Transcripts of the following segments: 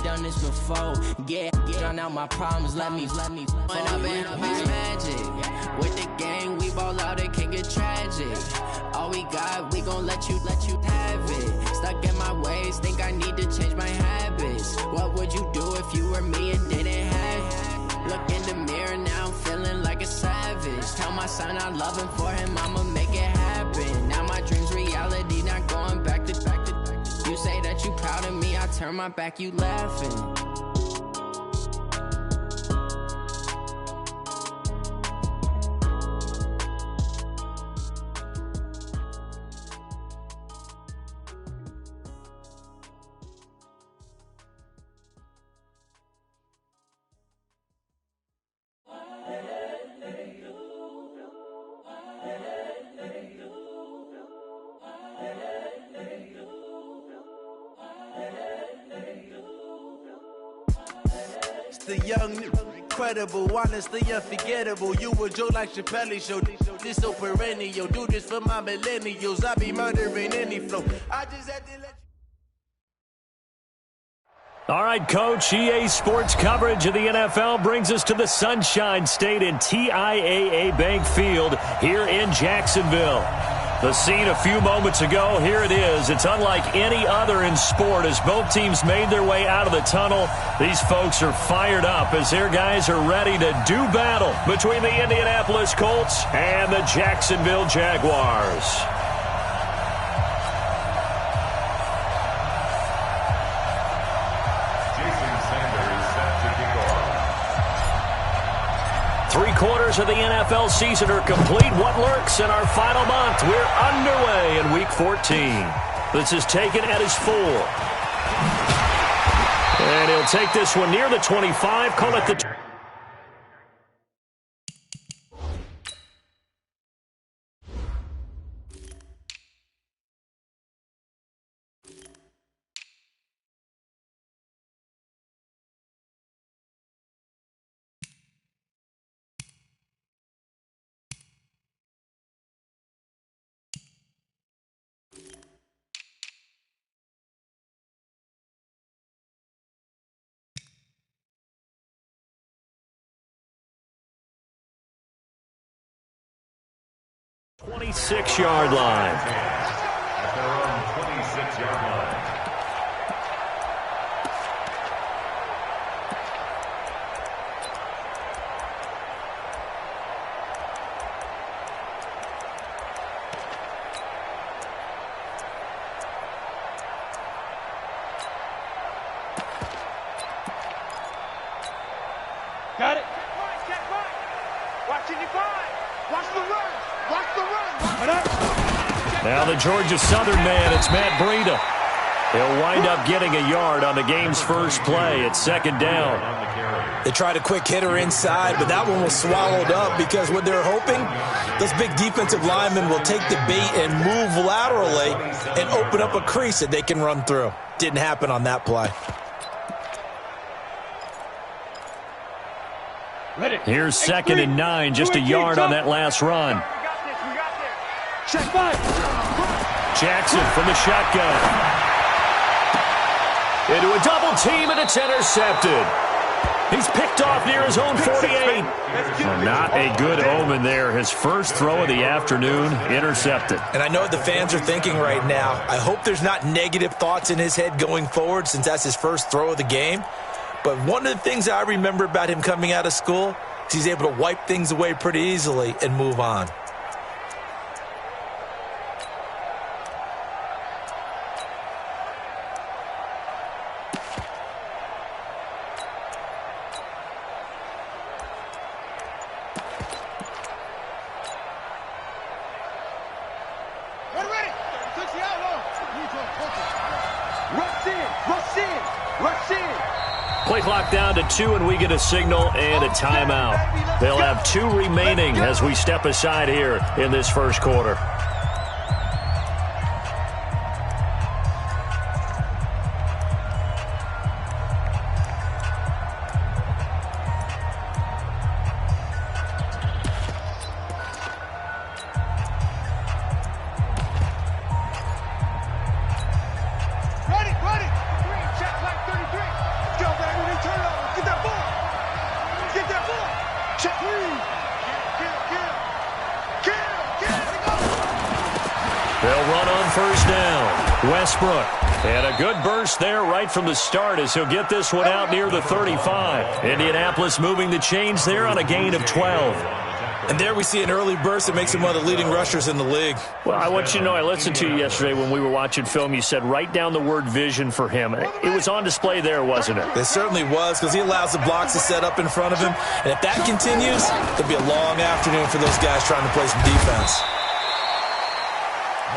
done this before. Get drown out my problems, let me. When I've been up is magic. With the gang, we ball out, it can get tragic. All we got, we gon' let you have it. Stuck in my ways, think I need to change my habits. What would you do if you were me and didn't have it? Look in the mirror, now I'm feeling like a savage. Tell my son I love him, for him I'ma make it happen. Now my dream's reality, not going back to. You say that you proud of me, I turn my back, you laughing. The young, incredible, honestly unforgettable. You a joke like Chappelle show. This so perennial. Do this for my millennials. I be murdering any flow. I just had to let you. All right, Coach, EA Sports coverage of the NFL brings us to the Sunshine State in TIAA Bank Field here in Jacksonville. The scene a few moments ago, here it is. It's unlike any other in sport as both teams made their way out of the tunnel. These folks are fired up as their guys are ready to do battle between the Indianapolis Colts and the Jacksonville Jaguars. Three-quarters of the NFL season are complete. What lurks in our final month? We're underway in Week 14. This is taken at his 4. And he'll take this one near the 25. Call it the... ...26-yard line. At their own 26-yard line. Got it. Check right. Watching you grind. Watch the run. Watch the run. Now the Georgia Southern man, it's Matt Breida. He'll wind up getting a yard on the game's first play. It's second down. They tried a quick hitter inside, but that one was swallowed up because what they're hoping, those big defensive linemen will take the bait and move laterally and open up a crease that they can run through. Didn't happen on that play. Here's second and 9, just a yard on that last run. Check five. Jackson from the shotgun. Into a double team, and it's intercepted. He's picked off near his own 48. Well, not a good omen there. His first throw of the afternoon, intercepted. And I know what the fans are thinking right now. I hope there's not negative thoughts in his head going forward since that's his first throw of the game. But one of the things I remember about him coming out of school is he's able to wipe things away pretty easily and move on. Play clock down to 2, and we get a signal and a timeout. They'll have 2 remaining as we step aside here in this first quarter. down. Westbrook. And a good burst there right from the start as he'll get this one out near the 35. Indianapolis moving the chains there on a gain of 12. And there we see an early burst that makes him one of the leading rushers in the league. Well, I want you to know, I listened to you yesterday when we were watching film. You said write down the word vision for him. It was on display there, wasn't it? It certainly was, because he allows the blocks to set up in front of him. And if that continues, it'll be a long afternoon for those guys trying to play some defense.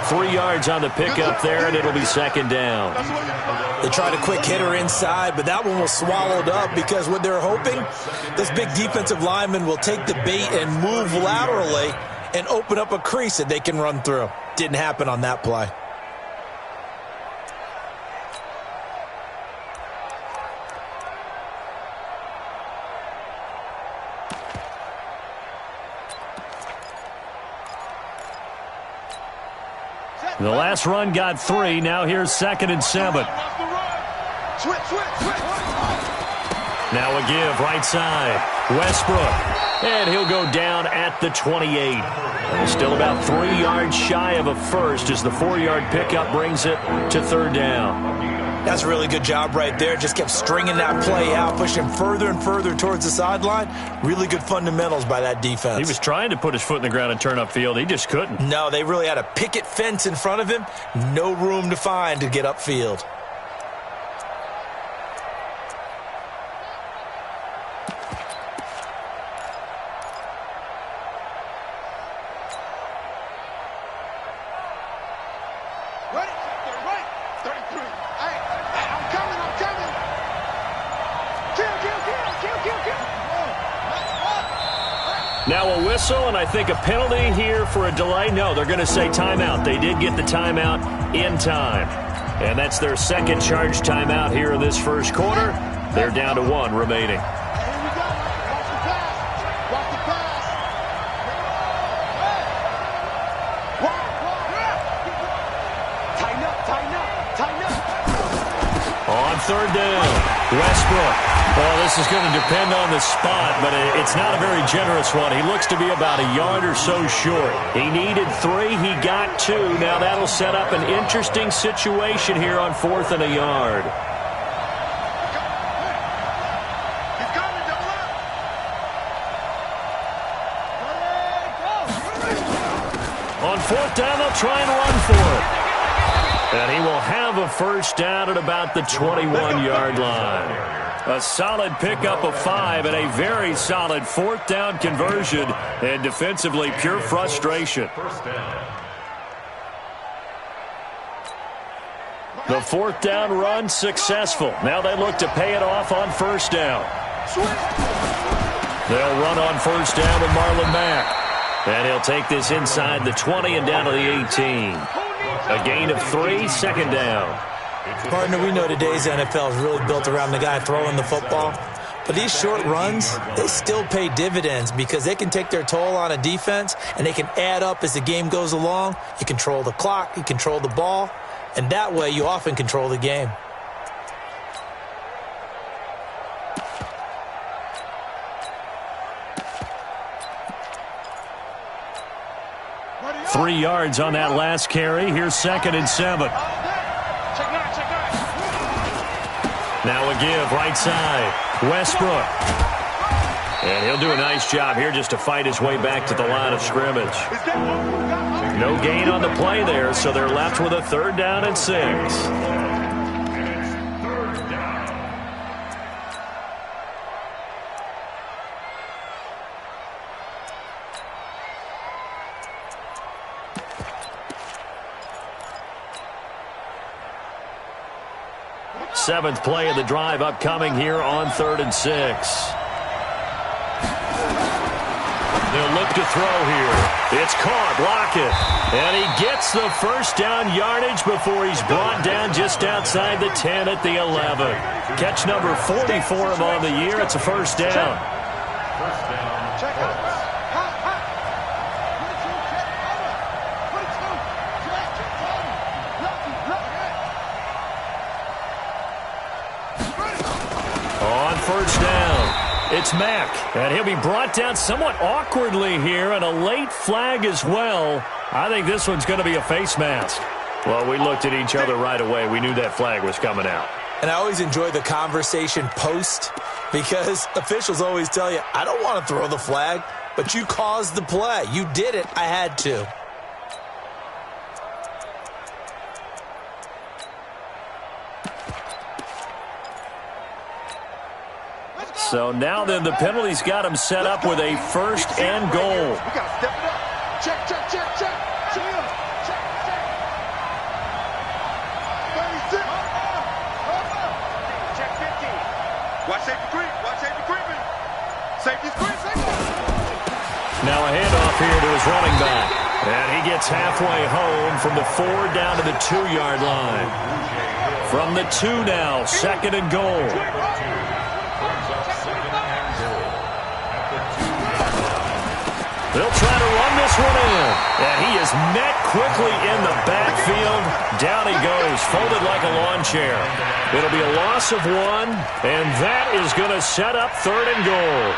3 yards on the pickup there, and it'll be second down. They tried a quick hitter inside, but that one was swallowed up because what they're hoping, this big defensive lineman will take the bait and move laterally and open up a crease that they can run through. Didn't happen on that play. The last run got 3. Now here's 2nd and 7. Now a give right side. Westbrook. And he'll go down at the 28. Still about 3 yards shy of a first as the 4-yard pickup brings it to 3rd down. That's a really good job right there. Just kept stringing that play out, pushing him further and further towards the sideline. Really good fundamentals by that defense. He was trying to put his foot in the ground and turn upfield. He just couldn't. No, they really had a picket fence in front of him. No room to find to get upfield. Now a whistle, and I think a penalty here for a delay. No, they're going to say timeout. They did get the timeout in time. And that's their second charge timeout here in this first quarter. They're down to 1 remaining. On 3rd down, Westbrook. Well, this is going to depend on the spot, but it's not a very generous one. He looks to be about a yard or so short. He needed 3. He got 2. Now that'll set up an interesting situation here on 4th and a yard. On 4th down, they'll try and run for it. And he will have a first down at about the 21-yard line. A solid pickup of 5 and a very solid 4th down conversion. And defensively, pure frustration. The 4th down run successful. Now they look to pay it off on 1st down. They'll run on 1st down with Marlon Mack. And he'll take this inside the 20 and down to the 18. A gain of 3, 2nd down. Partner, we know today's NFL is really built around the guy throwing the football. But these short runs, they still pay dividends because they can take their toll on a defense and they can add up as the game goes along. You control the clock, you control the ball, and that way you often control the game. Three yards on that last carry. Here's 2nd and 7. Now a give right side. Westbrook. And he'll do a nice job here just to fight his way back to the line of scrimmage. No gain on the play there, so they're left with a 3rd down and 6. Seventh play of the drive upcoming here on 3rd and 6. They'll look to throw here. It's caught. Lockett. And he gets the first down yardage before he's brought down just outside the 10 at the 11. Catch number 40 for him on the year. It's a first down. On first down, it's Mack, and he'll be brought down somewhat awkwardly here, and a late flag as well. I think this one's going to be a face mask. Well, we looked at each other right away. We knew that flag was coming out. And I always enjoy the conversation post because officials always tell you, I don't want to throw the flag, but you caused the play. You did it. I had to. So now then the penalty's got him set up with a first and goal. We got to step it up. Check, check, check, check. Check, check, check. 36. Check 15. Watch safety creep. Watch safety creeping. Safety's creep. Now a handoff here to his running back. And he gets halfway home from the 4 down to the 2-yard line. From the 2 now, second and goal. They'll try to run this one in. And he is met quickly in the backfield. Down he goes, folded like a lawn chair. It'll be a loss of 1, and that is going to set up third and goal.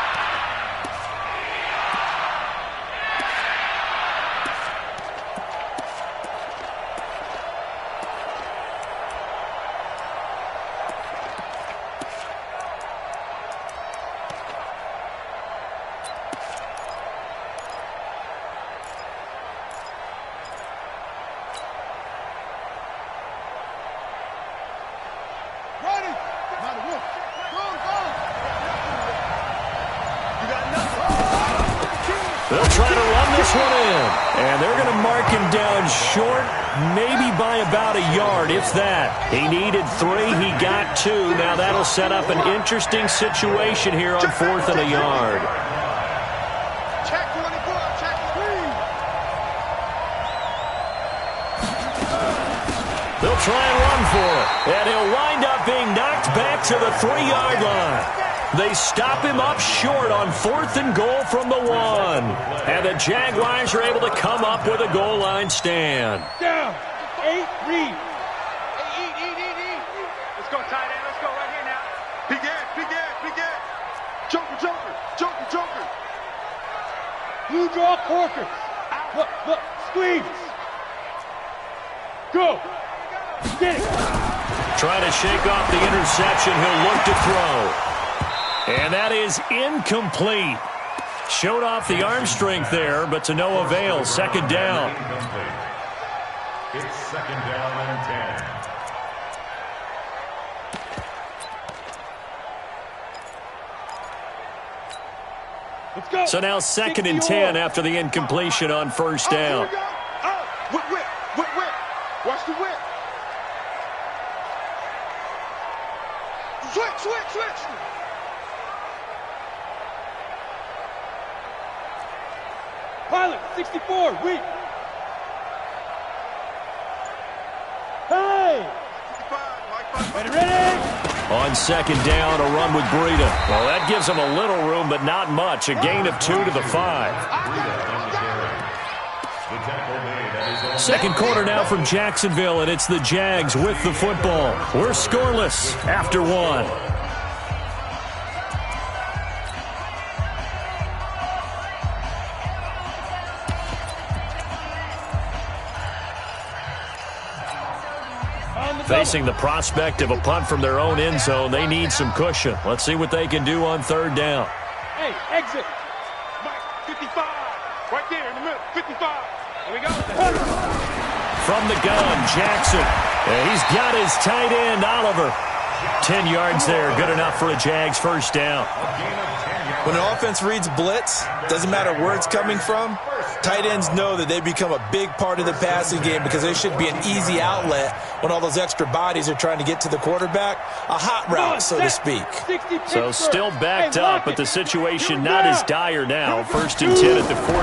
They'll try to run this one in. And they're going to mark him down short, maybe by about a yard, if that. He needed 3. He got 2. Now that'll set up an interesting situation here on 4th and a yard. Check 24. Check 3. They'll try and run for it. And he'll wind up being knocked back to the 3-yard line. They stop him up short on 4th and goal from the 1. And the Jaguars are able to come up with a goal line stand. Down. 8, read. Eat. Let's go, tight end. Let's go right here now. Big end. Joker. Blue draw, Corker. Look, squeeze. Go. Get it. Trying to shake off the interception. He'll look to throw. And that is incomplete. Showed off the arm strength there, but to no avail. Second down. It's second down and 10. Let's go. So now second and 10 after the incompletion on first down. Whip. Watch the whip. Switch. Pilot, 64, weak. Hey! Ready? On second down, a run with Breida. Well, that gives them a little room, but not much. A gain of 2 to the 5. Second quarter now from Jacksonville, and it's the Jags with the football. We're scoreless after 1. Facing the prospect of a punt from their own end zone, they need some cushion. Let's see what they can do on third down. Hey, exit. Mike, 55. Right there in the middle, 55. Here we go. From the gun, Jackson. He's got his tight end, Oliver. 10 yards there, good enough for a Jags first down. When an offense reads blitz, doesn't matter where it's coming from, tight ends know that they become a big part of the passing game because there should be an easy outlet when all those extra bodies are trying to get to the quarterback. A hot route, so to speak. So still backed up, but the situation not as dire now. First and 10 at the 14.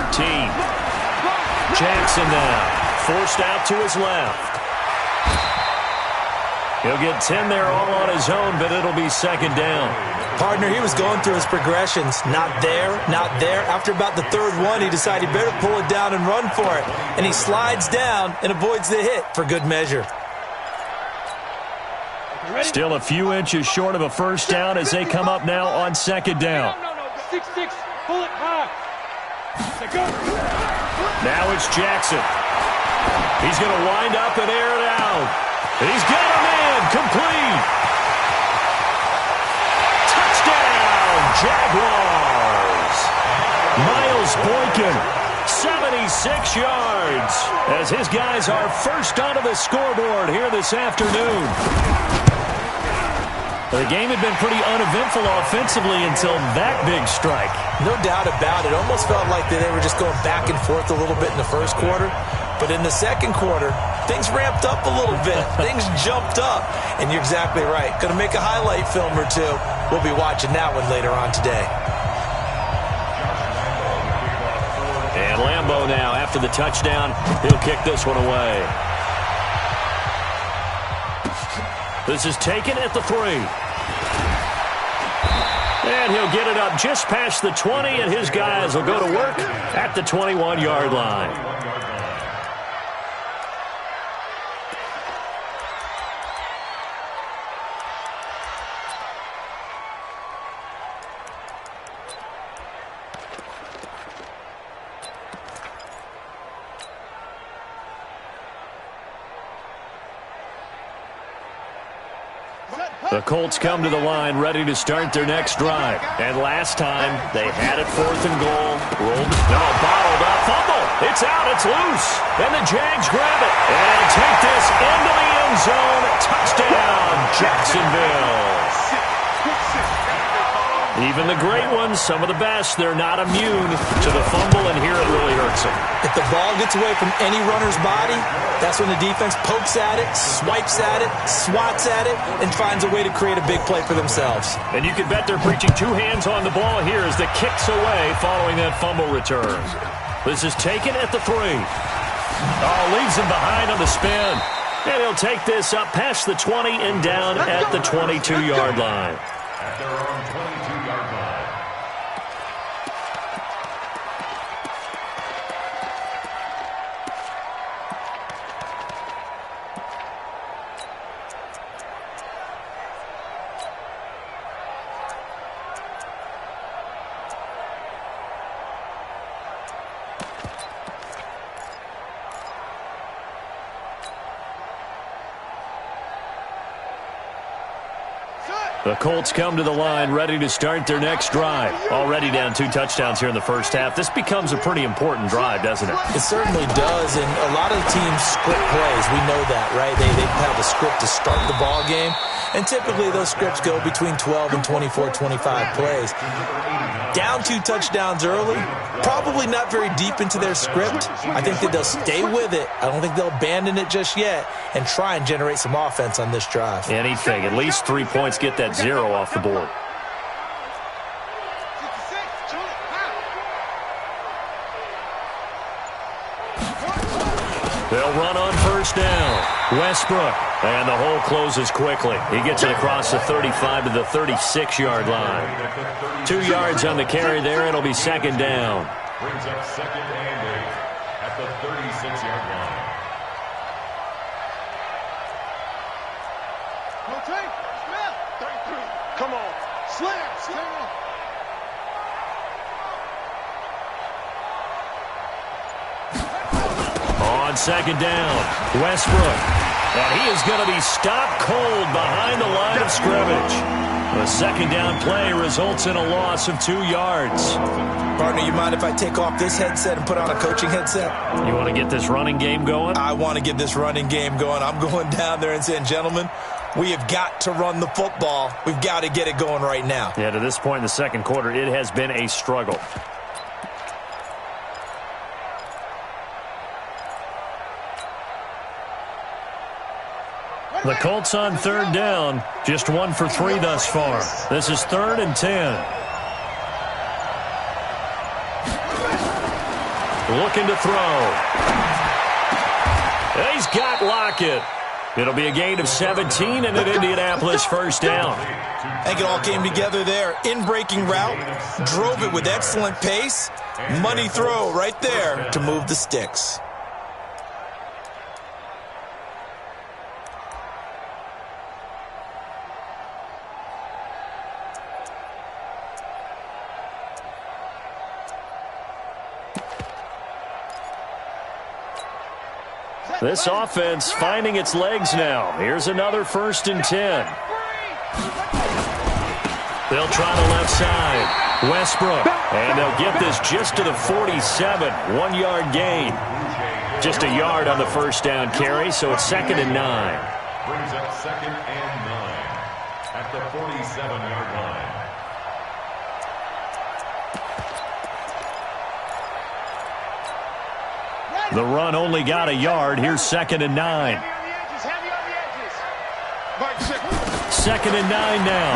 Jackson now, forced out to his left. He'll get 10 there all on his own, but it'll be second down. Partner, he was going through his progressions. Not there, not there. After about the third one, he decided he better pull it down and run for it. And he slides down and avoids the hit for good measure. Still a few inches short of a first down as they come up now on second down. No. 6-6, pull it high. Now it's Jackson. He's going to wind up and air it out. And he's got a man complete. Touchdown, Jaguars. Miles Boykin, 76 yards, as his guys are first onto the scoreboard here this afternoon. The game had been pretty uneventful offensively until that big strike. No doubt about it. Almost felt like they were just going back and forth a little bit in the first quarter. But in the second quarter, things ramped up a little bit. Things jumped up. And you're exactly right. Going to make a highlight film or two. We'll be watching that one later on today. And Lambeau now, after the touchdown, he'll kick this one away. This is taken at the 3. And he'll get it up just past the 20, and his guys will go to work at the 21-yard line. The Colts come to the line ready to start their next drive. And last time, they had it 4th and goal. Bottled up. Fumble. It's out. It's loose. And the Jags grab it. And take this into the end zone. Touchdown, Jacksonville. Even the great ones, some of the best, they're not immune to the fumble, and here it really hurts them. If the ball gets away from any runner's body, that's when the defense pokes at it, swipes at it, swats at it, and finds a way to create a big play for themselves. And you can bet they're preaching 2 hands on the ball here as the kick's away following that fumble return. This is taken at the 3. Leaves him behind on the spin. And he'll take this up past the 20 and down at the 22-yard line. At their own 22-yard line. The Colts come to the line ready to start their next drive. Already down 2 touchdowns here in the first half. This becomes a pretty important drive, doesn't it? It certainly does, and a lot of teams script plays. We know that, right? They have a script to start the ball game, and typically those scripts go between 12 and 24, 25 plays. Down 2 touchdowns early, probably not very deep into their script. I think that they'll stay with it. I don't think they'll abandon it just yet and try and generate some offense on this drive. Anything. At least 3 points, get that 0 off the board. They'll run on first down. Westbrook. And the hole closes quickly. He gets it across the 35 to the 36-yard line. 2 yards on the carry there. It'll be second down. Brings up 2nd and 8 at the 36-yard line. Come on. Slam. On second down, Westbrook. And he is going to be stopped cold behind the line of scrimmage. The second down play results in a loss of 2 yards. Partner, you mind if I take off this headset and put on a coaching headset? You want to get this running game going? I want to get this running game going. I'm going down there and saying, gentlemen, we have got to run the football. We've got to get it going right now. Yeah, to this point in the second quarter, it has been a struggle. The Colts on third down, just 1 for 3 thus far. This is 3rd and 10. Looking to throw. And he's got Lockett. It'll be a gain of 17 and an Indianapolis first down. I think it all came together there. In-breaking route, drove it with excellent pace. Money throw right there to move the sticks. This offense finding its legs now. Here's another 1st and 10. They'll try the left side. Westbrook. And they'll get this just to the 47. 1-yard gain. Just a yard on the first down carry, so it's 2nd and 9. Brings up 2nd and 9 at the 47-yard line. The run only got a yard. Here's 2nd and 9. 2nd and 9 now.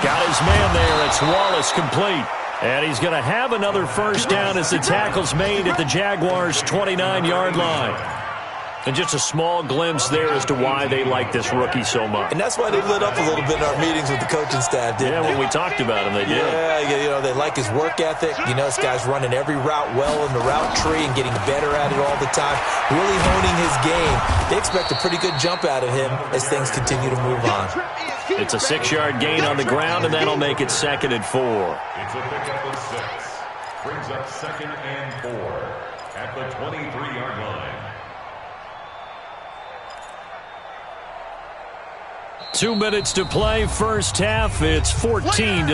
Got his man there. It's Wallace complete. And he's going to have another first down as the tackle's made at the Jaguars' 29-yard line. And just a small glimpse there as to why they like this rookie so much. And that's why they lit up a little bit in our meetings with the coaching staff, didn't they? When we talked about him, they did. Yeah, they like his work ethic. This guy's running every route well in the route tree and getting better at it all the time, really honing his game. They expect a pretty good jump out of him as things continue to move on. It's a 6-yard gain on the ground, and that'll make it 2nd and 4. It's a pickup of 6. Brings up 2nd and 4 at the 23-yard line. 2 minutes to play, first half. It's 14-0.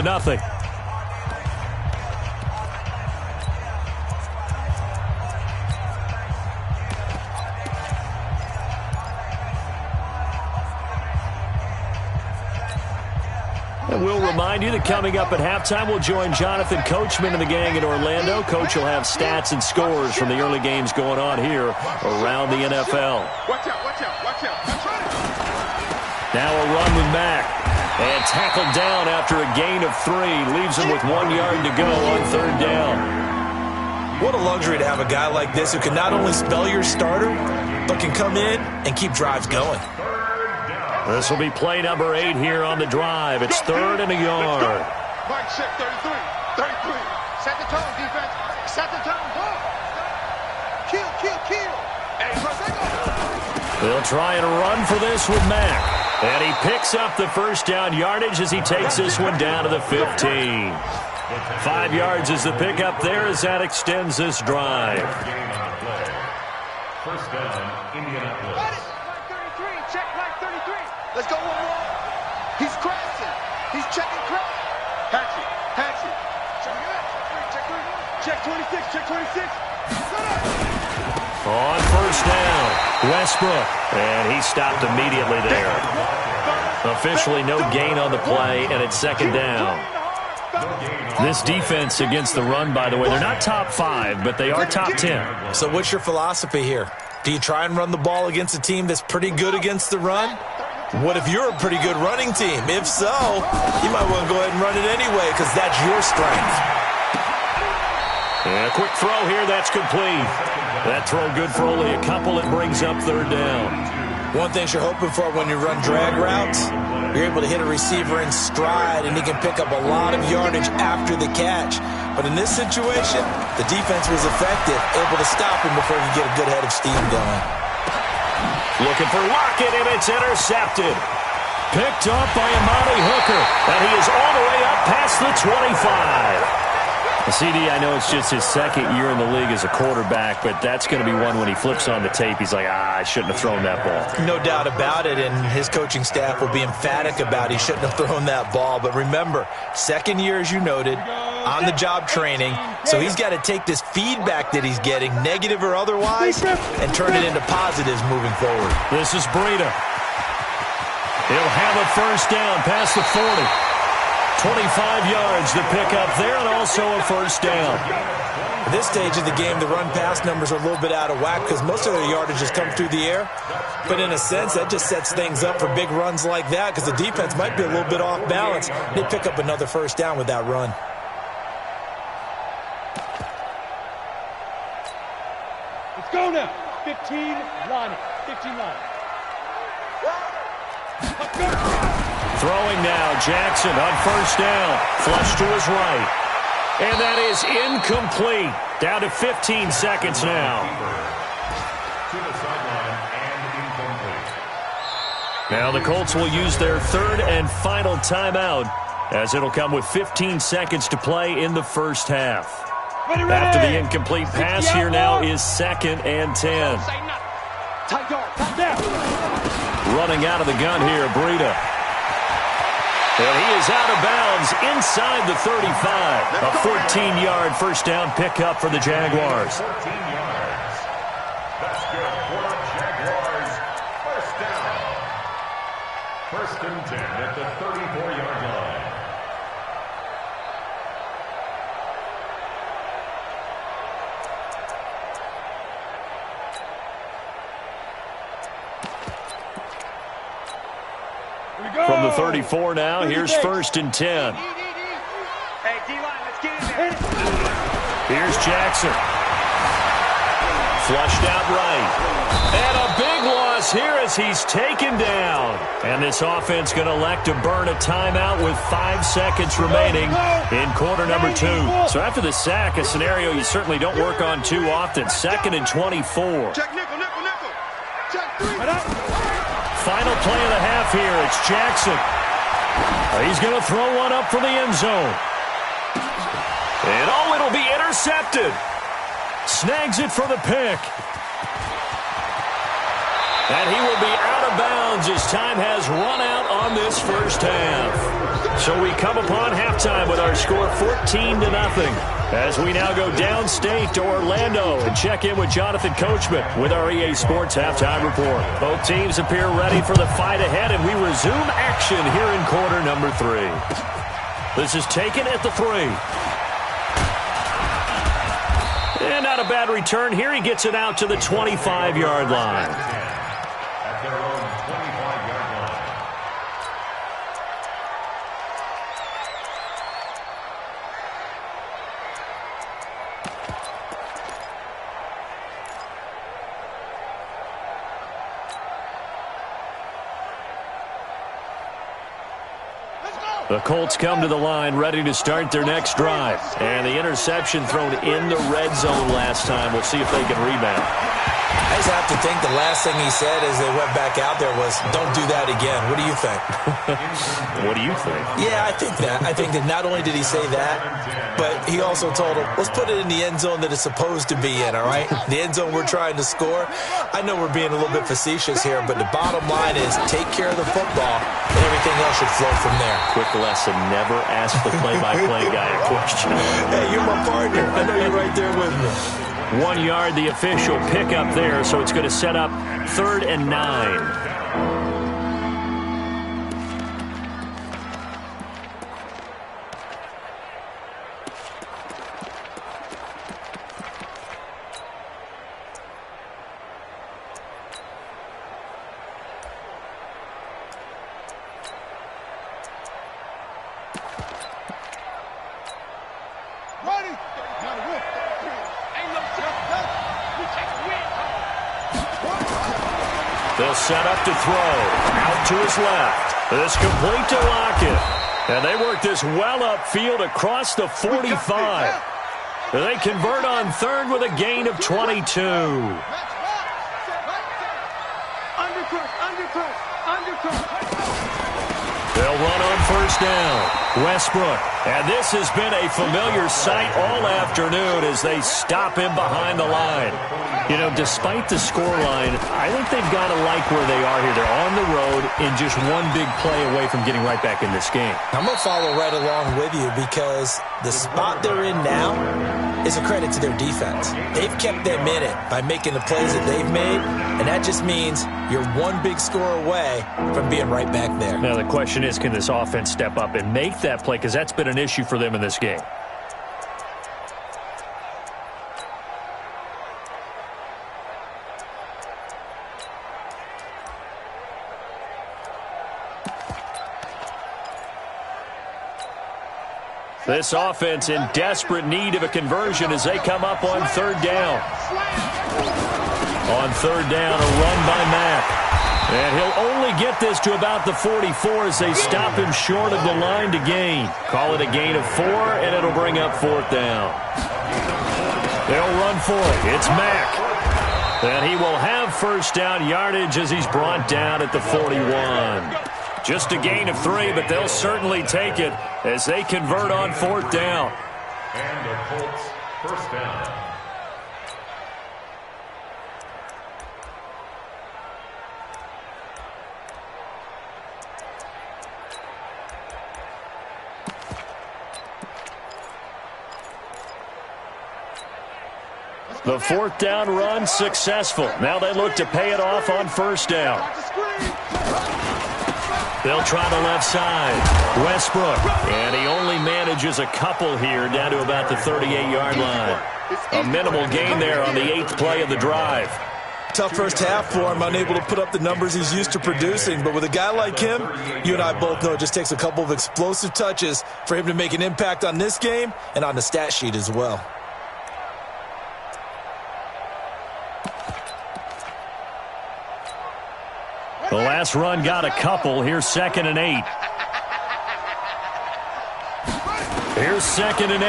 And we'll remind you that coming up at halftime, we'll join Jonathan Coachman and the gang in Orlando. Coach will have stats and scores from the early games going on here around the NFL. Watch out, watch out, watch out. That's right. Now a run with Mack. And tackled down after a gain of 3. Leaves him with 1 yard to go on 3rd down. What a luxury to have a guy like this who can not only spell your starter, but can come in and keep drives going. This will be play number 8 here on the drive. It's 3rd and a yard. Mike check 33, 33. Set the tone, defense. Set the tone, go. Kill, kill, kill. They'll try and run for this with Mack. And he picks up the first down yardage as he takes this one down to the 15. 5 yards is the pickup there as that extends this drive. First down, Indianapolis. Mike 33, check Mike 33. Let's go one more. He's crashing. He's checking crash. Hatchet, hatchet. Check 26, check 26. On first down, Westbrook. And he stopped immediately there. Officially no gain on the play, and it's 2nd down. This defense against the run, by the way, they're not top 5, but they are top 10. So what's your philosophy here? Do you try and run the ball against a team that's pretty good against the run? What if you're a pretty good running team? If so, you might want to go ahead and run it anyway because that's your strength. And a quick throw here, that's complete. That throw good for only a couple. It brings up 3rd down. One thing you're hoping for when you run drag routes, you're able to hit a receiver in stride, and he can pick up a lot of yardage after the catch. But in this situation, the defense was effective, able to stop him before he could get a good head of steam going. Looking for Lockett, and it's intercepted. Picked up by Amani Hooker, and he is all the way up past the 25. CD, I know it's just his 2nd year in the league as a quarterback, but that's going to be one when he flips on the tape, he's like, I shouldn't have thrown that ball. No doubt about it, and his coaching staff will be emphatic about he shouldn't have thrown that ball. But remember, 2nd year, as you noted, on-the-job training, so he's got to take this feedback that he's getting, negative or otherwise, and turn it into positives moving forward. This is Breida. He'll have a first down past the 40. 25 yards to pick up there, and also a first down. At this stage of the game, the run-pass numbers are a little bit out of whack because most of their yardage has come through the air. But in a sense, that just sets things up for big runs like that because the defense might be a little bit off balance. They pick up another first down with that run. Let's go now. 15 line. 15 line. Throwing now, Jackson on first down. Flush to his right. And that is incomplete. Down to 15 seconds now. To the sideline and incomplete. Now the Colts will use their 3rd and final timeout as it'll come with 15 seconds to play in the first half. After the incomplete pass, here now is 2nd and 10. Running out of the gun here, Breida. And he is out of bounds inside the 35. A 14-yard first down pickup for the Jaguars. 14 yards. That's good for the Jaguars. First down. 1st and 10 at the 34-yard line. From the 34 now, here's 1st and 10. Hey, D-line, let's get in there. Here's Jackson. Flushed out right. And a big loss here as he's taken down. And this offense going to elect to burn a timeout with 5 seconds remaining in quarter number 2. So after the sack, a scenario you certainly don't work on too often. 2nd and 24. Check nickel, nickel, nickel. Check 3. Final play of the half here. It's Jackson. He's going to throw one up for the end zone. And it'll be intercepted. Snags it for the pick. And he will be out of bounds as time has run out on this first half. So we come upon halftime with our score 14-0. As we now go downstate to Orlando and check in with Jonathan Coachman with our EA Sports Halftime Report. Both teams appear ready for the fight ahead, and we resume action here in quarter number 3. This is taken at the 3. And not a bad return here. He gets it out to the 25-yard line. At their own 25-yard line. The Colts come to the line ready to start their next drive. And the interception thrown in the red zone last time. We'll see if they can rebound. I just have to think the last thing he said as they went back out there was, don't do that again. What do you think? What do you think? Yeah, I think that. I think that not only did he say that, but he also told him, let's put it in the end zone that it's supposed to be in, all right? The end zone we're trying to score. I know we're being a little bit facetious here, but the bottom line is take care of the football, and everything else should flow from there. Quick lesson, never ask the play-by-play guy a question. Hey, you're my partner. I know you're right there with me. 1 yard, the official pickup there, so it's going to set up 3rd and 9. They'll set up to throw. Out to his left. This complete to Lockett. And they work this well upfield across the 45. They convert on 3rd with a gain of 22. They'll run on 1st down. Westbrook. And this has been a familiar sight all afternoon as they stop him behind the line. You know, despite the scoreline, I think they've got to like where they are here. They're on the road and just one big play away from getting right back in this game. I'm going to follow right along with you because the spot they're in now is a credit to their defense. They've kept them in it by making the plays that they've made, and that just means you're one big score away from being right back there. Now, the question is, can this offense step up and make that play? Because that's been an issue for them in this game. This offense in desperate need of a conversion as they come up on 3rd down. On 3rd down, a run by Mack. And he'll only get this to about the 44 as they stop him short of the line to gain. Call it a gain of 4, and it'll bring up 4th down. They'll run for it. It's Mack. And he will have 1st down yardage as he's brought down at the 41. Just a gain of 3, but they'll certainly take it as they convert on 4th down. And the Colts First down. The fourth down run successful. Now they look to pay it off on first down. They'll try the left side. Westbrook. And he only manages a couple here down to about the 38-yard line. A minimal gain there on the 8th play of the drive. Tough first half for him, unable to put up the numbers he's used to producing. But with a guy like him, you and I both know it just takes a couple of explosive touches for him to make an impact on this game and on the stat sheet as well. The last run got a couple. Here's 2nd and 8. Here's 2nd and 8.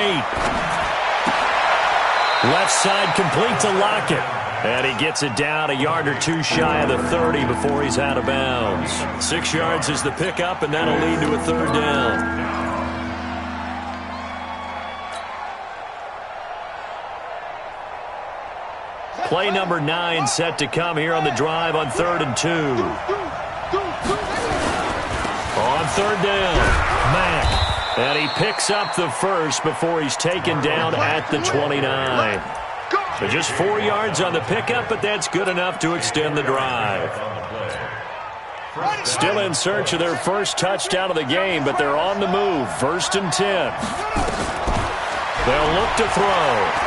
Left side complete to Lockett. And he gets it down a yard or two shy of the 30 before he's out of bounds. 6 yards is the pickup, and that'll lead to a third down. Play number 9 set to come here on the drive on 3rd and 2. On 3rd down, Mack. And he picks up the first before he's taken down at the 29. So just 4 yards on the pickup, but that's good enough to extend the drive. Still in search of their first touchdown of the game, but they're on the move. 1st and 10. They'll look to throw.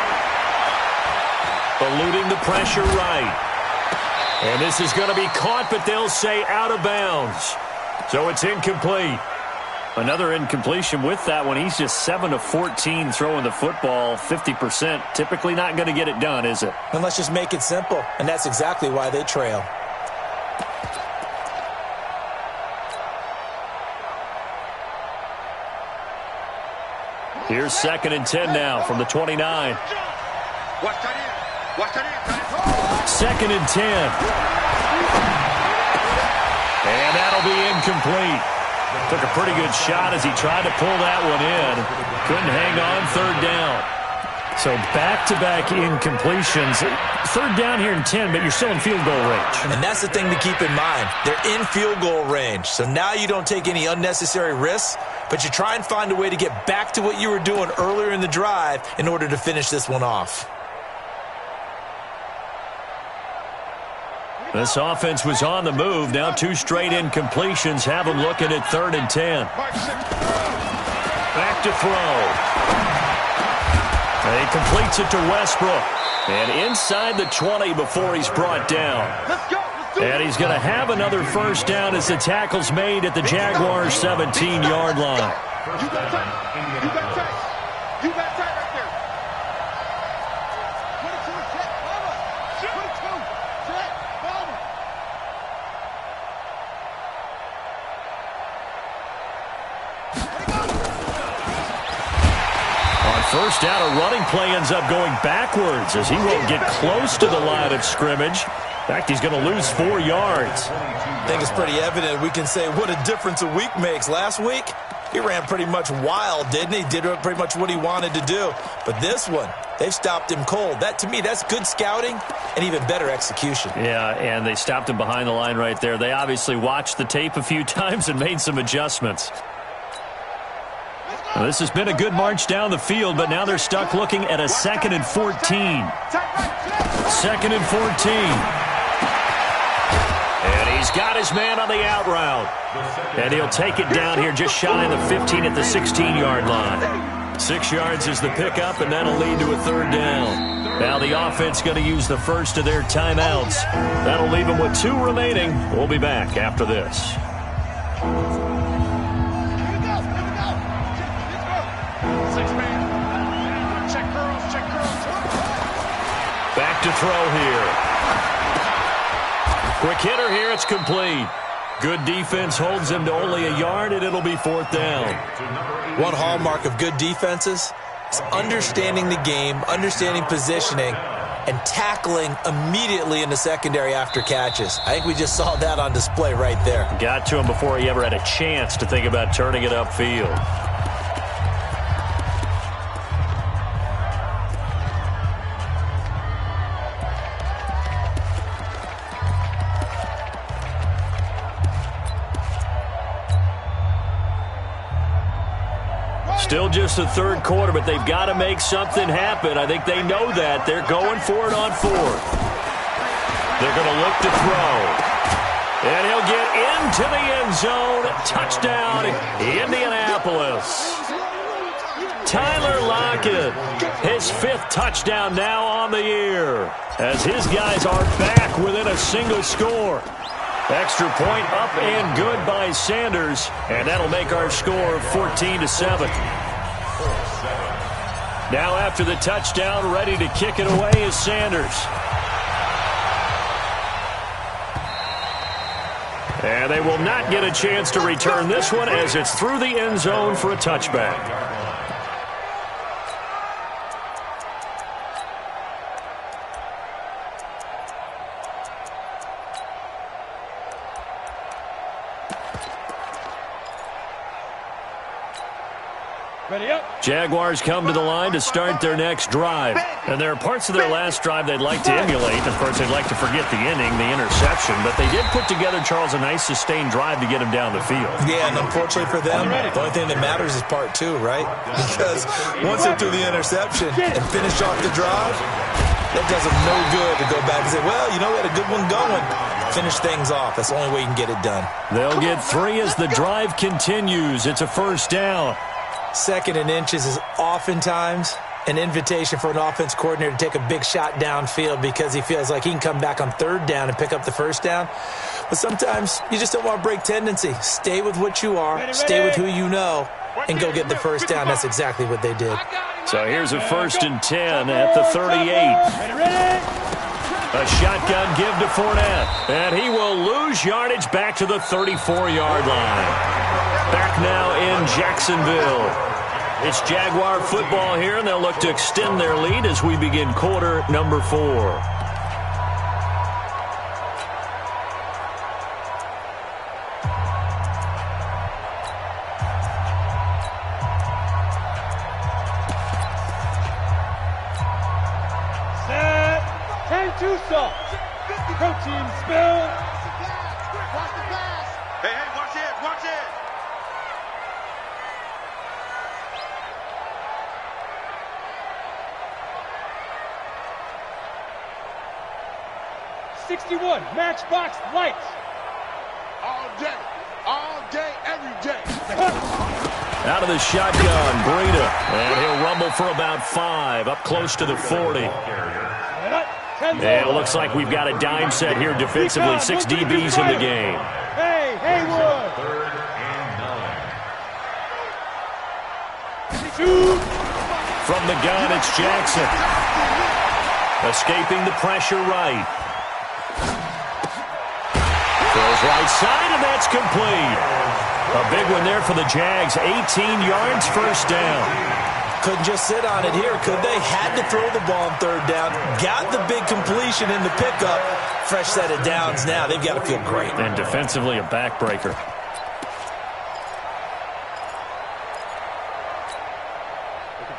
Eluding the pressure right. And this is going to be caught, but they'll say out of bounds. So it's incomplete. Another incompletion with that one. He's just 7 of 14 throwing the football, 50%. Typically not going to get it done, is it? And let's just make it simple. And that's exactly why they trail. Here's 2nd and 10 now from the 29. 2nd and 10. And that'll be incomplete. Took a pretty good shot as he tried to pull that one in. Couldn't hang on. 3rd down. So back-to-back incompletions. 3rd down here in 10, but you're still in field goal range. And that's the thing to keep in mind. They're in field goal range. So now you don't take any unnecessary risks, but you try and find a way to get back to what you were doing earlier in the drive in order to finish this one off. This offense was on the move. Now 2 straight incompletions have them looking at 3rd and 10. Back to throw. He completes it to Westbrook. And inside the 20 before he's brought down. And he's going to have another first down as the tackle's made at the Jaguars' 17-yard line. You got tight. You got tight. You got tight right there. 22, check, Palmer. 22, check, Palmer. On first down, a running play ends up going backwards as he won't get close to the line of scrimmage. In fact, he's going to lose 4 yards. I think it's pretty evident. We can say what a difference a week makes. Last week, he ran pretty much wild, didn't he? Did pretty much what he wanted to do. But this one, they've stopped him cold. That, to me, that's good scouting and even better execution. Yeah, and they stopped him behind the line right there. They obviously watched the tape a few times and made some adjustments. Now, this has been a good march down the field, but now they're stuck looking at a 2nd and 14. 2nd and 14. And he's got his man on the out route. And he'll take it down here just shy of the 15 at the 16-yard line. 6 yards is the pickup, and that'll lead to a 3rd down. Now the offense going to use the first of their timeouts. That'll leave them with 2 remaining. We'll be back after this. Back to throw here. Quick hitter here. It's complete. Good defense holds him to only a yard, and it'll be 4th down. One hallmark of good defenses is understanding the game, understanding positioning, and tackling immediately in the secondary after catches. I think we just saw that on display right there. Got to him before he ever had a chance to think about turning it upfield. Still just the third quarter, but they've got to make something happen. I think they know that. They're going for it on fourth. They're going to look to throw. And he'll get into the end zone. Touchdown, Indianapolis. Tyler Lockett, his 5th touchdown now on the year, as his guys are back within a single score. Extra point up and good by Sanders, and that'll make our score 14-7. Now after the touchdown, ready to kick it away is Sanders. And they will not get a chance to return this one as it's through the end zone for a touchback. Jaguars come to the line to start their next drive. And there are parts of their last drive they'd like to emulate. Of course, they'd like to forget the inning, the interception. But they did put together, Charles, a nice sustained drive to get him down the field. Yeah, and unfortunately for them, the only thing that matters is part 2, right? Because once they threw the interception and finished off the drive, that does them no good to go back and say, well, you know, we had a good one going. Finish things off. That's the only way you can get it done. They'll get 3 as the drive continues. It's a first down. 2nd and inches is oftentimes an invitation for an offense coordinator to take a big shot downfield because he feels like he can come back on 3rd down and pick up the first down. But sometimes you just don't want to break tendency. Stay with what you are, stay with who you know, and go get the first down. That's exactly what they did. So here's a 1st and 10 at the 38. A shotgun give to Fournette, and he will lose yardage back to the 34-yard line. Back now in Jacksonville. It's Jaguar football here, and they'll look to extend their lead as we begin quarter number 4. Protein spill. Watch the pass. Hey, watch it, watch it. '61 Matchbox Lights. All day, every day. Out of the shotgun, Breida, and he'll rumble for about 5, up close to the 40. And it looks like we've got a dime set here defensively. 6 DBs in the game. Hey, Haywood. 3rd and 9. From the gun, it's Jackson. Escaping the pressure right. Throws right side, and that's complete. A big one there for the Jags. 18 yards, first down. Couldn't just sit on it here, could they? Had to throw the ball on 3rd down. Got the big completion in the pickup. Fresh set of downs now. They've got to feel great. And defensively, a backbreaker.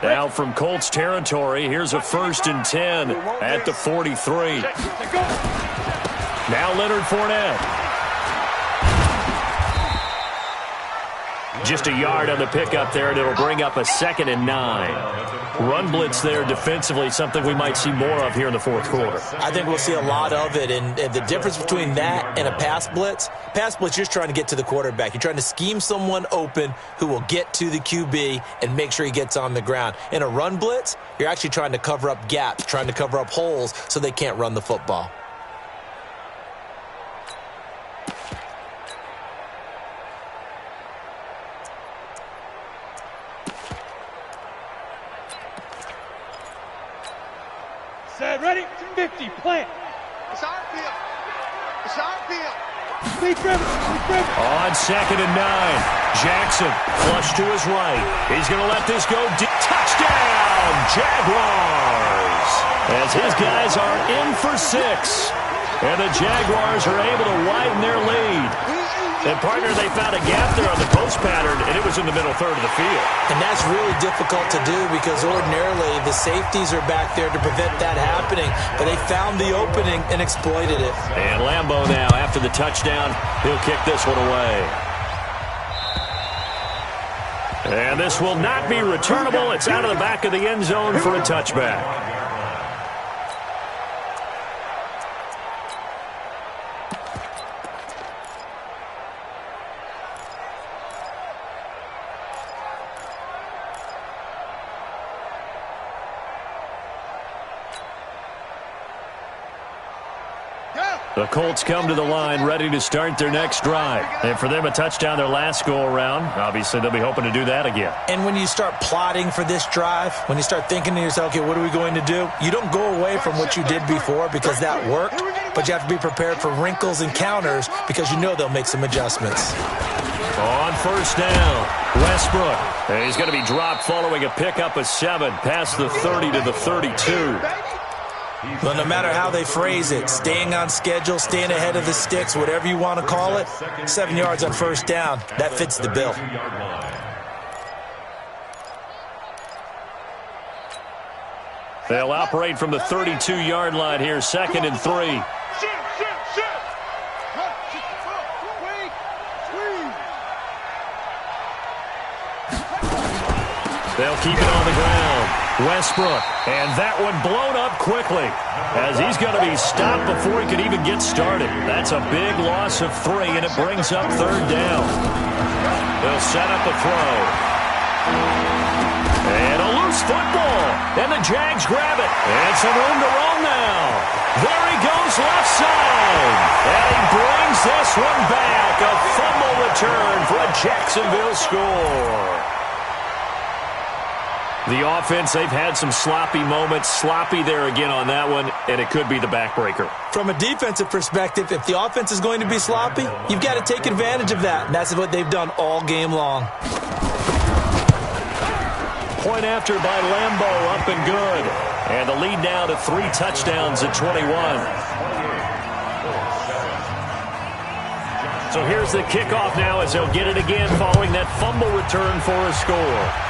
Now from Colts territory, here's a 1st and 10 at the 43. Now Leonard Fournette. Just a yard on the pickup there, and it'll bring up a 2nd and 9. Run blitz there defensively, something we might see more of here in the 4th quarter. I think we'll see a lot of it, and the difference between that and a pass blitz, you're just trying to get to the quarterback. You're trying to scheme someone open who will get to the QB and make sure he gets on the ground. In a run blitz, you're actually trying to cover up gaps, trying to cover up holes so they can't run the football. Ready? 50, plant. It's our field. It's our field. Speed driven. On 2nd and 9. Jackson flush to his right. He's going to let this go deep. Touchdown, Jaguars. As his guys are in for 6. And the Jaguars are able to widen their lead. And, partner, they found a gap there on the post pattern, and it was in the middle 3rd of the field. And that's really difficult to do because ordinarily the safeties are back there to prevent that happening. But they found the opening and exploited it. And Lambeau now, after the touchdown, he'll kick this one away. And this will not be returnable. It's out of the back of the end zone for a touchback. The Colts come to the line ready to start their next drive. And for them, a touchdown their last go-around. Obviously, they'll be hoping to do that again. And when you start plotting for this drive, when you start thinking to yourself, okay, what are we going to do? You don't go away from what you did before because that worked, but you have to be prepared for wrinkles and counters because you know they'll make some adjustments. On first down, Westbrook. And he's going to be dropped following a pickup of 7 past the 30 to the 32. Well, no matter how they phrase it, staying on schedule, staying ahead of the sticks, whatever you want to call it, 7 yards on first down, that fits the bill. They'll operate from the 32-yard line here, 2nd and 3. They'll keep it on the ground. Westbrook, and that one blown up quickly as he's going to be stopped before he can even get started. That's a big loss of 3, and it brings up 3rd down. They'll set up a throw. And a loose football, and the Jags grab it. And some room to roll now. There he goes left side. And he brings this one back. A fumble return for a Jacksonville score. The offense, they've had some sloppy moments. Sloppy there again on that one, and it could be the backbreaker. From a defensive perspective, if the offense is going to be sloppy, you've got to take advantage of that, and that's what they've done all game long. Point after by Lambeau, up and good. And the lead now to 3 touchdowns at 21. So here's the kickoff now as they'll get it again following that fumble return for a score.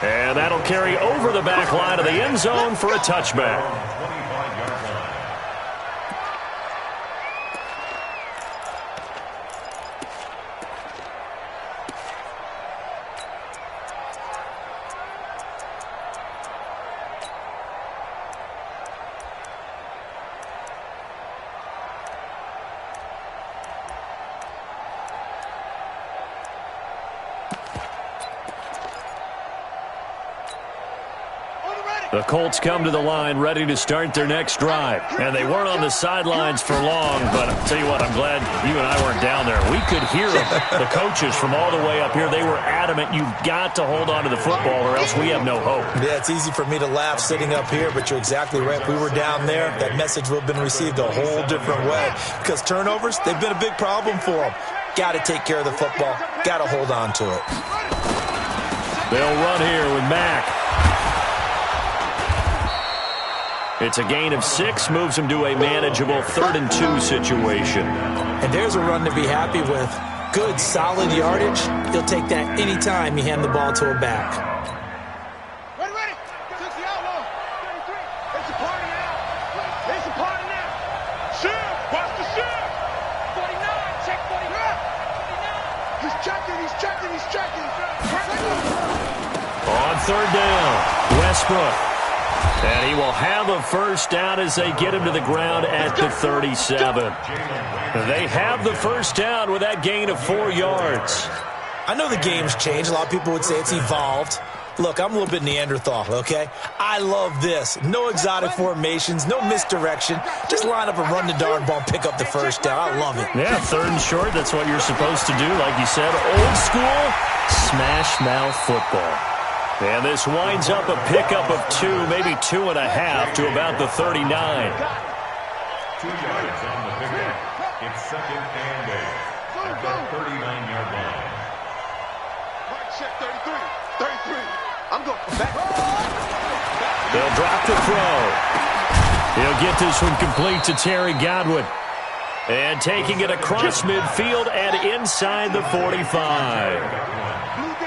And that'll carry over the back line of the end zone for a touchback. The Colts come to the line ready to start their next drive. And they weren't on the sidelines for long, but I'll tell you what, I'm glad you and I weren't down there. We could hear them. The coaches from all the way up here, they were adamant, you've got to hold on to the football or else we have no hope. Yeah, it's easy for me to laugh sitting up here, but you're exactly right. If we were down there, that message would have been received a whole different way. Because turnovers, they've been a big problem for them. Got to take care of the football. Got to hold on to it. They'll run here with Mack. It's a gain of 6, moves him to a manageable 3rd and 2 situation. And there's a run to be happy with. Good, solid yardage. He'll take that anytime you hand the ball to a back. Ready, ready. Took the outlaw. 33. It's a party now. It's a party now. Shift. Watch the shift. 49. Check 49. He's checking. He's checking. He's checking. On 3rd down, Westbrook. And he will have a first down as they get him to the ground at the 37. They have the first down with that gain of 4 yards. I know the game's changed. A lot of people would say it's evolved. Look, I'm a little bit Neanderthal, okay? I love this. No exotic formations, no misdirection. Just line up and run the darn ball and pick up the first down. I love it. Yeah, 3rd and short, that's what you're supposed to do. Like you said, old school, smash mouth football. And this winds up a pickup of 2, maybe 2.5 to about the 39. 2 yards on the pickup. It's 2nd and 8 at the 39-yard line. Right check 33. 33. I'm going back. They'll drop the throw. He'll get this one complete to Terry Godwin. And taking it across midfield and inside the 45.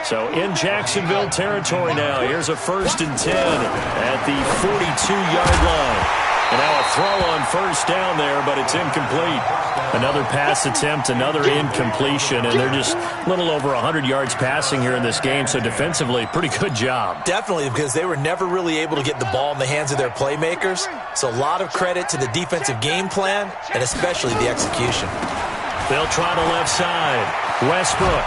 So in Jacksonville territory now. Here's a 1st and 10 at the 42-yard line. And now a throw on first down there, but it's incomplete. Another pass attempt, another incompletion, and they're just a little over 100 yards passing here in this game, so defensively, pretty good job. Definitely, because they were never really able to get the ball in the hands of their playmakers, so a lot of credit to the defensive game plan, and especially the execution. They'll try the left side. Westbrook.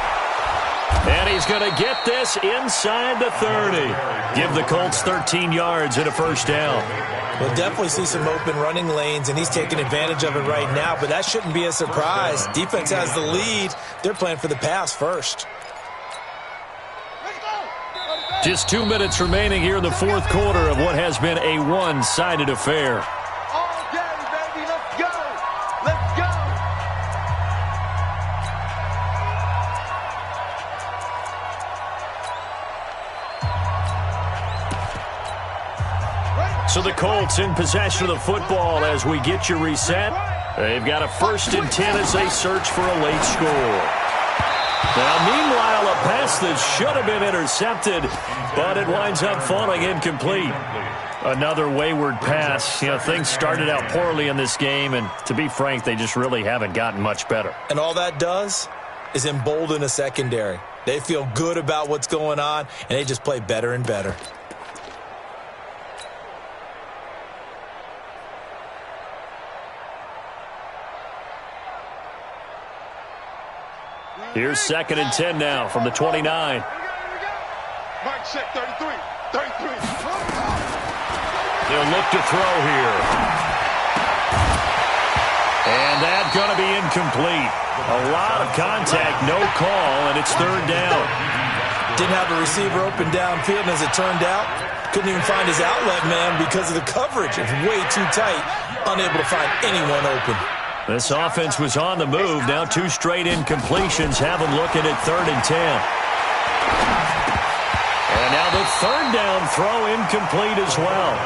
And he's going to get this inside the 30. Give the Colts 13 yards and a first down. We'll definitely see some open running lanes, and he's taking advantage of it right now, but that shouldn't be a surprise. Defense has the lead. They're playing for the pass first. Just 2 minutes remaining here in the fourth quarter of what has been a one-sided affair. All day, baby, let's go. Let's go. So the Colts in possession of the football as we get you reset. They've got a 1st and 10 as they search for a late score. Now, meanwhile, a pass that should have been intercepted, but it winds up falling incomplete. Another wayward pass. You know, things started out poorly in this game, and to be frank, they just really haven't gotten much better. And all that does is embolden a secondary. They feel good about what's going on, and they just play better and better. Here's 2nd and 10 now from the 29. Mike check 33. 33. They'll look to throw here. And that's going to be incomplete. A lot of contact, no call, and it's 3rd down. Didn't have a receiver open downfield, and as it turned out, couldn't even find his outlet man because of the coverage. It's way too tight, unable to find anyone open. This offense was on the move. Now 2 straight incompletions have them looking at 3rd and 10. And now the 3rd down throw incomplete as well.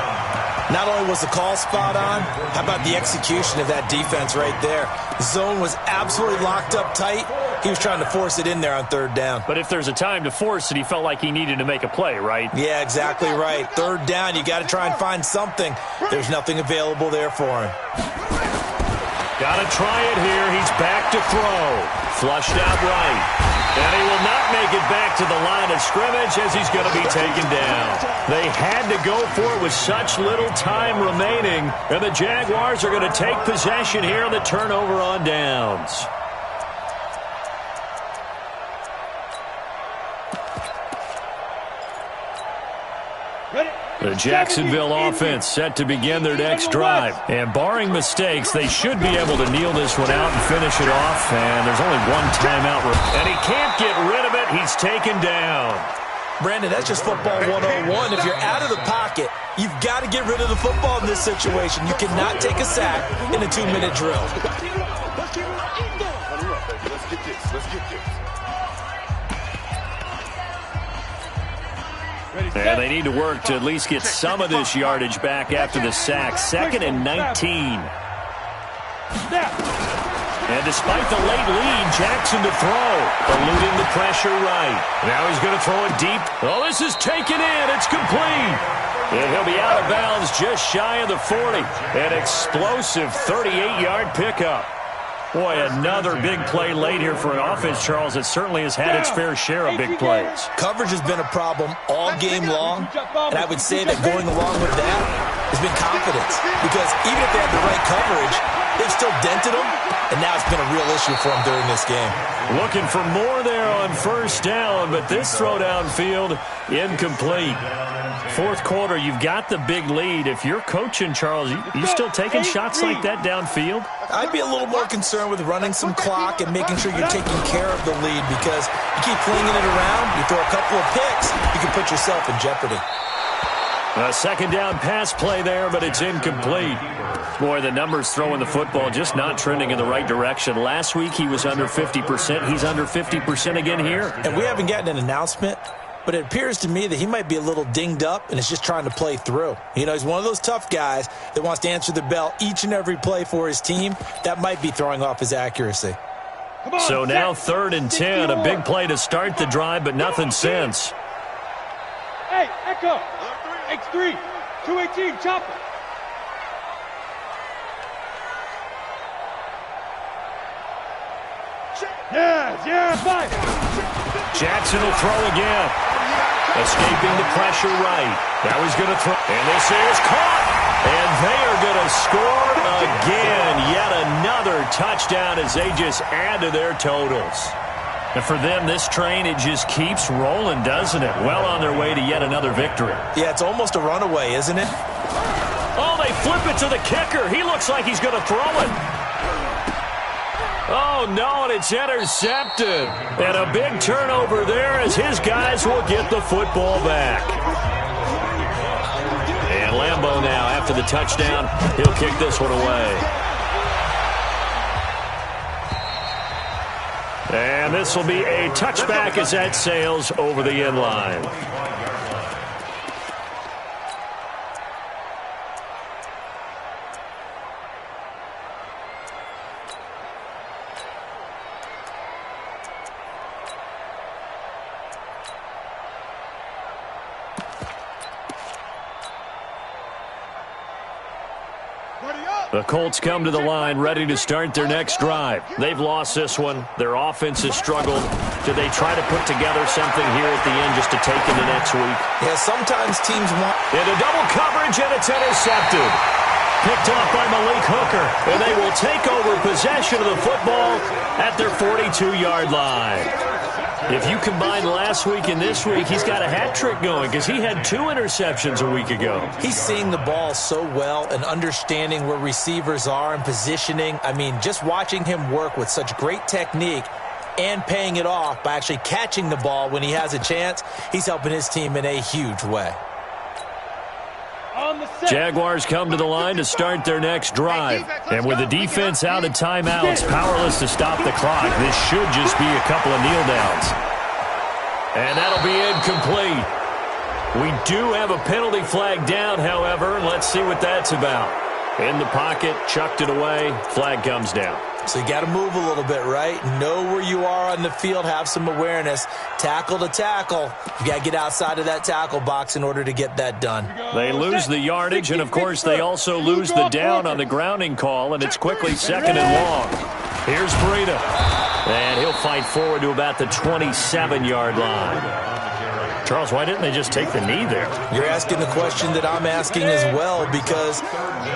Not only was the call spot on, how about the execution of that defense right there? The zone was absolutely locked up tight. He was trying to force it in there on 3rd down. But if there's a time to force it, he felt like he needed to make a play, right? Yeah, exactly right. 3rd down, you got to try and find something. There's nothing available there for him. Got to try it here. He's back to throw. Flushed out right. And he will not make it back to the line of scrimmage as he's going to be taken down. They had to go for it with such little time remaining. And the Jaguars are going to take possession here on the turnover on downs. The Jacksonville offense set to begin their next drive. And barring mistakes, they should be able to kneel this one out and finish it off. And there's only one timeout. And he can't get rid of it. He's taken down. Brandon, that's just football 101. If you're out of the pocket, you've got to get rid of the football in this situation. You cannot take a sack in a 2-minute drill. Let's get this. Let's get this. And they need to work to at least get some of this yardage back after the sack. 2nd and 19. And despite the late lead, Jackson to throw. Eluding the pressure right. Now he's going to throw it deep. Oh, this is taken in. It's complete. And he'll be out of bounds just shy of the 40. An explosive 38-yard pickup. Boy, another big play late here for an offense, Charles, that certainly has had its fair share of big plays. Coverage has been a problem all game long, and I would say that going along with that has been confidence. Because even if they had the right coverage, they've still dented them, and now it's been a real issue for them during this game. Looking for more there on 1st down, but this throw downfield, incomplete. 4th quarter, you've got the big lead. If you're coaching, Charles, you still taking shots like that downfield? I'd be a little more concerned with running some clock and making sure you're taking care of the lead, because you keep flinging it around, you throw a couple of picks, you can put yourself in jeopardy. A 2nd down pass play there, but it's incomplete. Boy, the numbers throwing the football just not trending in the right direction. Last week he was under 50%. He's under 50% again here. And we haven't gotten an announcement, but it appears to me that he might be a little dinged up and is just trying to play through. You know, he's one of those tough guys that wants to answer the bell each and every play for his team. That might be throwing off his accuracy. So now 3rd and 10, a big play to start the drive, but nothing since. Hey, Echo, X3, 218, chopper. Jackson will throw again. Escaping the pressure right. Now he's going to throw. And this is caught. And they are going to score again. Yet another touchdown as they just add to their totals. And for them, this train, it just keeps rolling, doesn't it? Well on their way to yet another victory. Yeah, it's almost a runaway, isn't it? Oh, they flip it to the kicker. He looks like he's going to throw it. Oh, no, and it's intercepted. And a big turnover there as his guys will get the football back. And Lambeau now, after the touchdown, he'll kick this one away. And this will be a touchback as that sails over the end line. The Colts come to the line ready to start their next drive. They've lost this one. Their offense has struggled. Do they try to put together something here at the end just to take into next week? Yeah, sometimes teams want... Into double coverage, and it's intercepted. Picked off by Malik Hooker, and they will take over possession of the football at their 42-yard line. If you combine last week and this week, he's got a hat trick going because he had 2 interceptions a week ago. He's seeing the ball so well and understanding where receivers are and positioning. I mean, just watching him work with such great technique and paying it off by actually catching the ball when he has a chance, he's helping his team in a huge way. Jaguars come to the line to start their next drive. And with the defense out of timeouts, powerless to stop the clock, this should just be a couple of kneel downs. And that'll be incomplete. We do have a penalty flag down, however, and let's see what that's about. In the pocket, chucked it away, flag comes down. So you got to move a little bit, right? Know where you are on the field, have some awareness. Tackle to tackle. You got to get outside of that tackle box in order to get that done. They lose the yardage, and of course they also lose the down on the grounding call, and it's quickly 2nd and long. Here's Breida. And he'll fight forward to about the 27-yard line. Charles, why didn't they just take the knee there? You're asking the question that I'm asking as well, because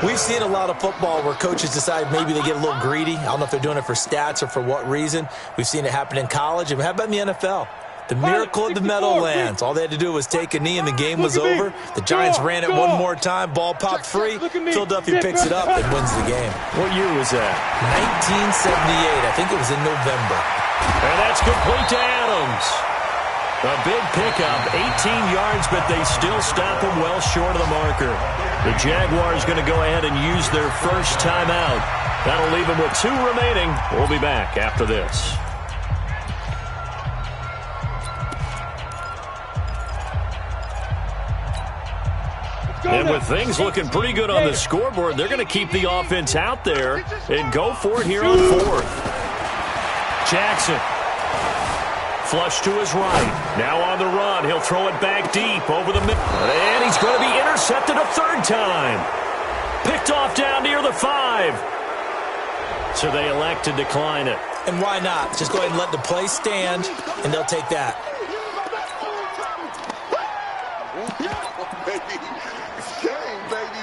we've seen a lot of football where coaches decide maybe they get a little greedy. I don't know if they're doing it for stats or for what reason. We've seen it happen in college. And how about in the NFL? The miracle of the Meadowlands. All they had to do was take a knee and the game was over. The Giants ran it one more time. Ball popped free. Philadelphia picks it up and wins the game. What year was that? 1978. I think it was in November. And that's complete to Adams. A big pickup, 18 yards, but they still stop him well short of the marker. The Jaguars going to go ahead and use their first timeout. That'll leave them with 2 remaining. We'll be back after this. And with things looking pretty good on the scoreboard, they're going to keep the offense out there and go for it here on 4th. Jackson. Flush to his right. Now on the run. He'll throw it back deep over the middle. And he's going to be intercepted a 3rd time. Picked off down near the 5. So they elect to decline it. And why not? Just go ahead and let the play stand, and they'll take that. Shame, baby.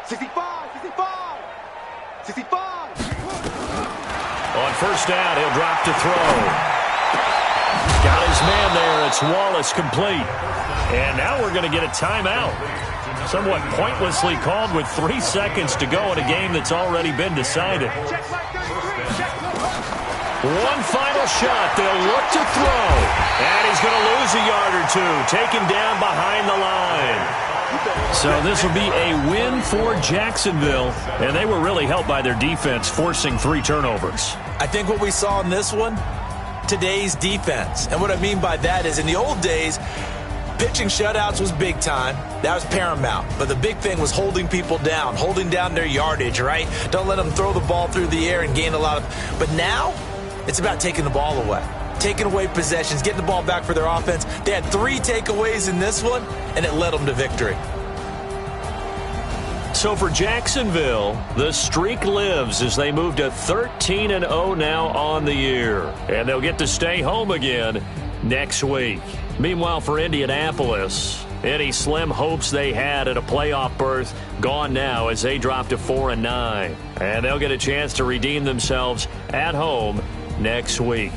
65. On 1st down, he'll drop to throw. Got his man there. It's Wallace complete. And now we're going to get a timeout. Somewhat pointlessly called with 3 seconds to go in a game that's already been decided. One final shot. They'll look to throw. And he's going to lose a yard or 2. Taken down behind the line. So this will be a win for Jacksonville, and they were really helped by their defense, forcing 3 turnovers. I think what we saw in this one, today's defense. And what I mean by that is in the old days, pitching shutouts was big time. That was paramount. But the big thing was holding people down, holding down their yardage, right? Don't let them throw the ball through the air and gain a lot of... But now, it's about taking the ball away. Taking away possessions, getting the ball back for their offense. They had 3 takeaways in this one, and it led them to victory. So for Jacksonville, the streak lives as they move to 13-0 now on the year. And they'll get to stay home again next week. Meanwhile, for Indianapolis, any slim hopes they had at a playoff berth gone now as they drop to 4-9. And they'll get a chance to redeem themselves at home next week.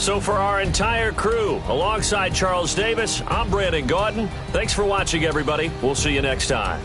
So for our entire crew, alongside Charles Davis, I'm Brandon Gaudin. Thanks for watching, everybody. We'll see you next time.